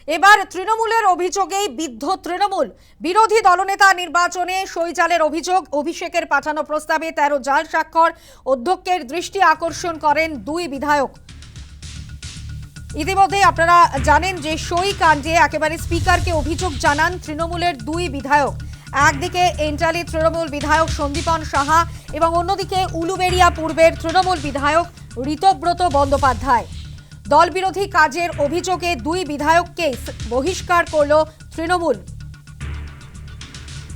এবার তৃণমূলের অভিযোগেই বিদ্ধ তৃণমূল। বিরোধী দলনেতা নির্বাচনে সই জালের অভিযোগ, অভিষেকের পাঠানো প্রস্তাবে 13 জাল স্বাক্ষর। অধ্যক্ষের দৃষ্টি আকর্ষণ করেন দুই বিধায়ক। ইতিমধ্যে আপনারা জানেন যে সই কাণ্ডে একেবারে স্পিকারকে অভিযোগ জানান তৃণমূলের দুই বিধায়ক। একদিকে এন্টালি তৃণমূল বিধায়ক সন্দীপন সাহা এবং অন্যদিকে উলুবেড়িয়া পূর্বের তৃণমূল বিধায়ক ঋতব্রত বন্দ্যোপাধ্যায়। দলবিরোধী কাজের অভিযোগে দুই বিধায়ককে বহিষ্কার করল তৃণমূল।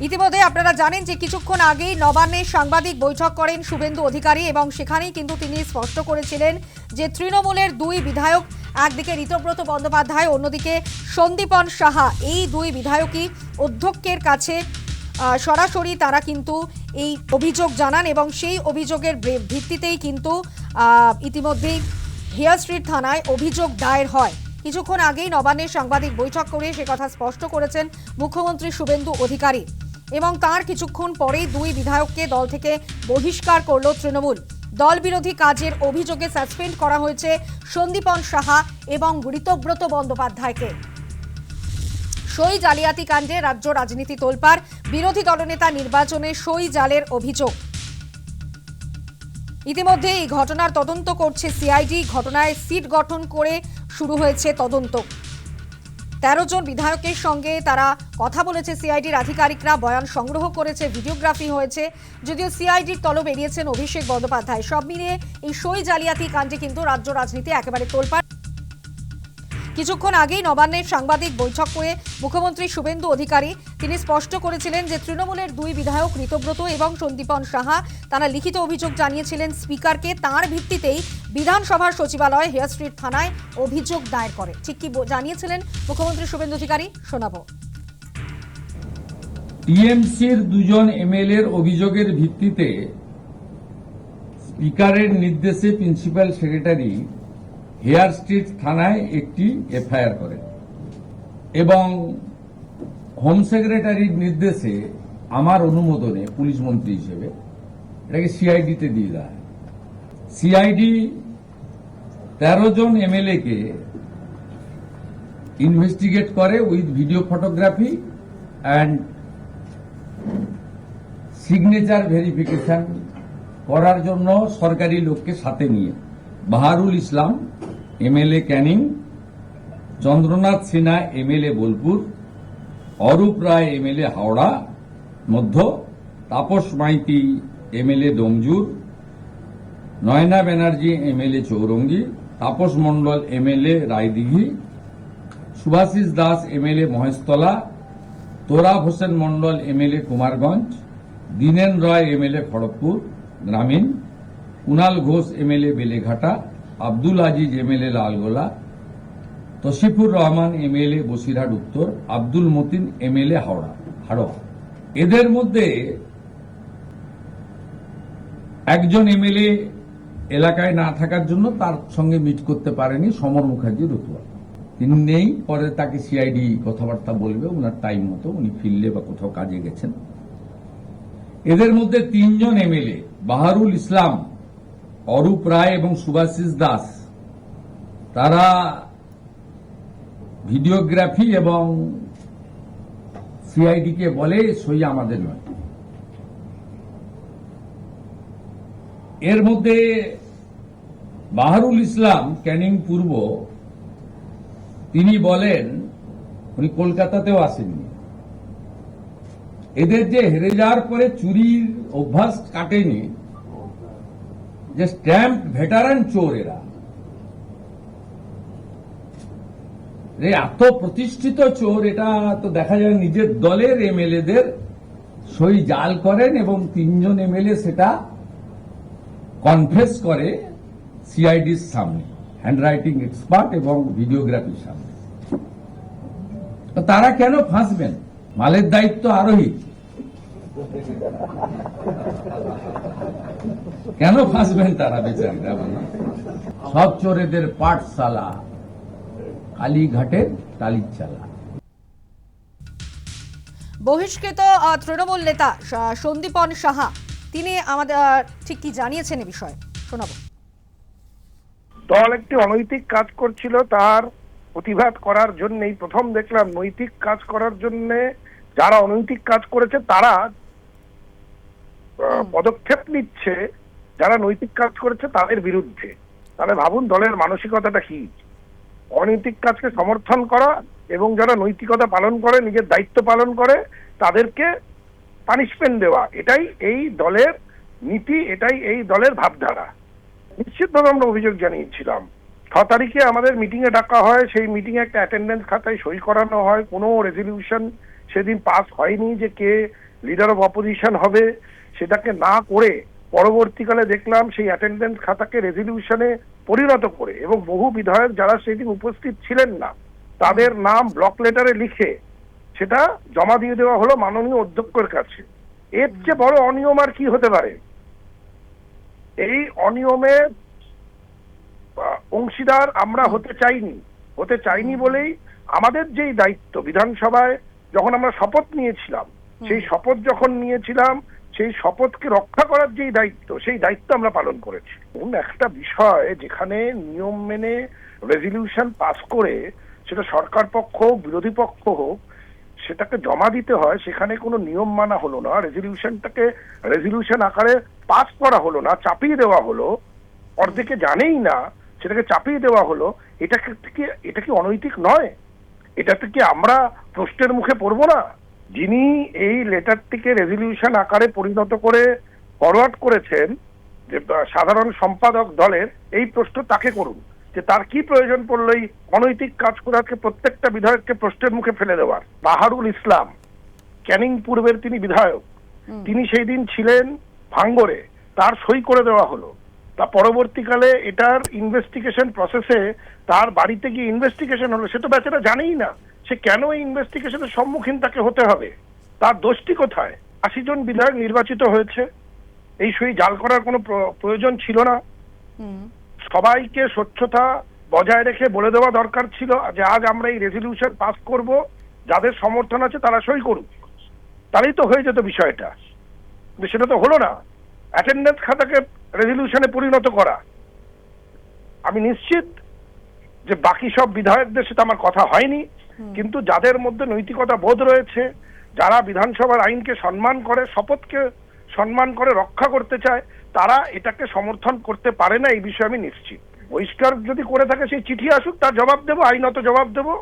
ইতিমধ্যে আপনারা জানেন যে কিছুক্ষণ আগেই নবান্নে সাংবাদিক বৈঠক করেন শুভেন্দু অধিকারী এবং সেখানেই কিন্তু তিনি স্পষ্ট করেছিলেন যে তৃণমূলের দুই বিধায়ক, একদিকে ঋতব্রত বন্দ্যোপাধ্যায়, অন্যদিকে সন্দীপন সাহা, এই দুই বিধায়কই অধ্যক্ষের কাছে সরাসরি তারা কিন্তু এই অভিযোগ জানান এবং সেই অভিযোগের ভিত্তিতেই কিন্তু ইতিমধ্যেই হেয়ার স্ট্রিট থানায় অভিযোগ দায়ের হয়। কিছুক্ষণ আগেই নবান্নের সাংবাদিক বৈঠক করে সে কথা স্পষ্ট করেছেন মুখ্যমন্ত্রী শুভেন্দু অধিকারী এবং তার কিছুক্ষণ পরেই দুই বিধায়ককে দল থেকে বহিষ্কার করল তৃণমূল। দল বিরোধী কাজের অভিযোগে সাসপেন্ড করা হয়েছে সন্দীপন সাহা এবং ঋতব্রত বন্দ্যোপাধ্যায়কে। সই জালিয়াতি কাণ্ডে রাজ্য রাজনীতি তোলপাড়, বিরোধী দলনেতা নির্বাচনে সই জালের অভিযোগ। ইতিমধ্যে এই ঘটনার তদন্ত করছে সিআইডি। ঘটনায় সিট গঠন করে শুরু হয়েছে তদন্ত। 13 জন বিধায়কের সঙ্গে তারা কথা বলেছে সিআইডির আধিকারিকরা, বয়ান সংগ্রহ করেছে, ভিডিওগ্রাফি হয়েছে। যদিও সিআইডির তলব এড়িয়েছেন অভিষেক বন্দ্যোপাধ্যায়। সব মিলিয়ে এই সই জালিয়াতি কাণ্ডে কিন্তু রাজ্য রাজনীতি একেবারে তোলপাড়। কিছুক্ষণ আগেই নবান্নের সাংবাদিক বৈঠক করে মুখ্যমন্ত্রী শুভেন্দু অধিকারী তিনি স্পষ্ট করেছিলেন যে তৃণমূলের দুই বিধায়ক ঋতব্রত এবং সন্দীপন সাহা তারা লিখিত অভিযোগ জানিয়েছিলেন স্পিকারকে। তার ভিত্তিতেই বিধানসভার সচিবালয় হেয়ার স্ট্রিট থানায় অভিযোগ দায়ের করে। ঠিক কি জানিয়েছিলেন মুখ্যমন্ত্রী শুভেন্দু অধিকারী, শোনাবো। টিএমসির দুজন এমএলএর অভিযোগের ভিত্তিতে স্পিকারের নির্দেশে প্রিন্সিপাল সেক্রেটারি হেয়ার স্ট্রিট থানায় একটি এফআইআর করেন এবং হোম সেক্রেটারির নির্দেশে আমার অনুমোদনে পুলিশ মন্ত্রী হিসেবে এটাকে সিআইডিতে দিয়ে দেয়। সিআইডি 13 জন এমএলএ কে ইনভেস্টিগেট করে with video photography and signature verification করার জন্য সরকারি লোককে সাথে নিয়ে বাহারুল ইসলাম এমএলএ ক্যানিং, চন্দ্রনাথ সিনহা এমএলএ বোলপুর, অরূপ রায় এমএলএ হাওড়া মধ্য, Tapas Maiti MLA Domjur, Nayana Banerjee MLA Chowringhee, Tapas Mondal MLA Raidighi, Subhashis Das MLA Maheshtala, Torab Hossain মণ্ডল এমএলএ কুমারগঞ্জ, দীনেন রয় এমএলএ খড়গপুর গ্রামীণ, Kunal Ghosh MLA Beleghata, Abdul Aziz MLA Lalgola, তসিফুর Rahman MLA Basirhat উত্তর, আব্দুল মতিন এমএলএ হাড়োয়া। এদের মধ্যে একজন এমএলএ এলাকায় না থাকার জন্য তার সঙ্গে মিট করতে পারেনি সমর মুখার্জি রতুয়া। তিনি নেই, পরে তাকে সিআইডি কথাবার্তা বলবে ওনার টাইম মতো, উনি ফিল্ডে বা কোথাও কাজে গেছেন। এদের মধ্যে 3 জন এমএলএ বাহারুল ইসলাম, অরূপ রায় এবং সুভাষিস দাস তারা ভিডিওগ্রাফি এবং সিআইডি কে বলে সই আমাদের নয়। এর মধ্যে বাহারুল ইসলাম ক্যানিং পূর্ব তিনি বলেন উনি কলকাতাতেও আসেননি। এদের যে হেরে যাওয়ার পরে চুরির অভ্যাস কাটেনি, যে স্ট্যাম্প ভেটারান চোর এরা, এত প্রতিষ্ঠিত চোর, এটা তো দেখা যায় নিজের দলের এমএলএদের সই জাল করেন এবং 3 জন এমএলএ সেটা কনফেস করে সিআইডির সামনে, হ্যান্ডরাইটিং এক্সপার্ট এবং ভিডিওগ্রাফির সামনে। তো তারা কেন ফাঁসবেন? মালের দায়িত্ব আরোহী, কেন ফাঁসবেন তারা বেচারীরা? সব চোরেদের পাঠশালা কালীঘাটের টালির চালা। বহিষ্কৃত তৃণমূল নেতা সন্দীপন সাহা তিনি আমাদের ঠিক কি জানিয়েছেন এ বিষয়ে, শোনাবো। দল একটি অনৈতিক কাজ করছিল, তার প্রতিবাদ করার জন্যই প্রথম দেখলাম নৈতিক কাজ করার জন্য যারা অনৈতিক কাজ করেছে তারা পদক্ষেপ নিচ্ছে যারা নৈতিক কাজ করেছে তাদের বিরুদ্ধে। তাহলে ভাবুন দলের মানসিকতাটা কি, অনৈতিক কাজকে সমর্থন করা এবং যারা নৈতিকতা পালন করে নিজের দায়িত্ব পালন করে তাদেরকে পানিশমেন্ট দেওয়া, এটাই এই দলের নীতি, এটাই এই দলের ভাবধারা। নিশ্চিতভাবে আমরা অভিযোগ জানিয়েছিলাম। 6 তারিখে আমাদের মিটিং এ ডাকা হয়, সেই মিটিং এ একটা অ্যাটেন্ডেন্স খাতায় সই করানো হয়, কোনো রেজলিউশন সেদিন পাস হয়নি যে কে লিডার অফ অপোজিশন হবে, সেটাকে না করে পরবর্তীকালে দেখলাম সেই অ্যাটেন্ডেন্স খাতাকে রেজলিউশনে পরিণত করে এবং বহু বিধায়ক যারা সেদিন উপস্থিত ছিলেন না তাদের নাম ব্লক লেটারে লিখে সেটা জমা দিয়ে দেওয়া হলো মাননীয় অধ্যক্ষের কাছে। এর চেয়ে বড় অনিয়ম আর কি হতে পারে? এই অনিয়মে অংশীদার আমরা হতে চাইনি বলেই আমাদের যেই দায়িত্ব বিধানসভায় যখন আমরা শপথ নিয়েছিলাম, সেই শপথ যখন নিয়েছিলাম সেই শপথকে রক্ষা করার যেই দায়িত্ব, সেই দায়িত্ব আমরা পালন করেছি। একটা বিষয় যেখানে নিয়ম মেনে রেজলিউশন পাস করে সেটা সরকার পক্ষ হোক বিরোধী পক্ষ হোক সেটাকে জমা দিতে হয়, সেখানে কোনো নিয়ম মানা হলো না, রেজলিউশন আকারে পাস করা হলো না, চাপিয়ে দেওয়া হলো, অর্ধেকে জানেই না সেটাকে চাপিয়ে দেওয়া হলো। এটা কি অনৈতিক নয়? এটাতে কি আমরা প্রশ্নের মুখে পড়বো না? যিনি এই লেটারটিকে রেজলিউশন আকারে পরিণত করে ফরওয়ার্ড করেছেন যে সাধারণ সম্পাদক দলের, এই প্রশ্ন তাকে করুন যে তার কি প্রয়োজন পড়লো এই অনৈতিক কাজ করাকে প্রত্যেকটা বিধায়ককে প্রশ্নের মুখে ফেলে দেওয়ার। বাহারুল ইসলাম ক্যানিং পূর্বের তিনি বিধায়ক, তিনি সেই দিন ছিলেন ভাঙ্গরে, তার সই করে দেওয়া হলো। তা পরবর্তীকালে এটার ইনভেস্টিগেশন প্রসেসে তার বাড়িতে গিয়ে ইনভেস্টিগেশন হলো, সে তো বেচারা জানেই না সে কেন এই ইনভেস্টিগেশনের সম্মুখীন তাকে হতে হবে, তার দোষটি কোথায়? 80 জন বিধায়ক নির্বাচিত হয়েছে, এই সই জাল করার কোনো প্রয়োজন ছিল না। সবাইকে স্বচ্ছতা বজায় রেখে বলে দেওয়া দরকার ছিল যে আজ আমরা এই রেজলিউশন পাস করব, যাদের সমর্থন আছে তারা সই করুক, তাহলেই তো হয়ে যেত বিষয়টা। কিন্তু সেটা তো হলো না, অ্যাটেন্ডেন্স খাতাকে রেজলিউশনে পরিণত করা। আমি নিশ্চিত যে বাকি সব বিধায়কদের সাথে আমার কথা হয়নি, কিন্তু যাদের মধ্যে নৈতিকতা বোধ রয়েছে, যারা বিধানসভার আইনকে সম্মান করে, শপথকে সম্মান করে রক্ষা করতে চায়, তারা এটাকে সমর্থন করতে পারে না, এই বিষয়ে আমি নিশ্চিত। বহিষ্কার যদি করে থাকে সেই চিঠি আসুক, তার জবাব দেবো, আইনত জবাব দেবো।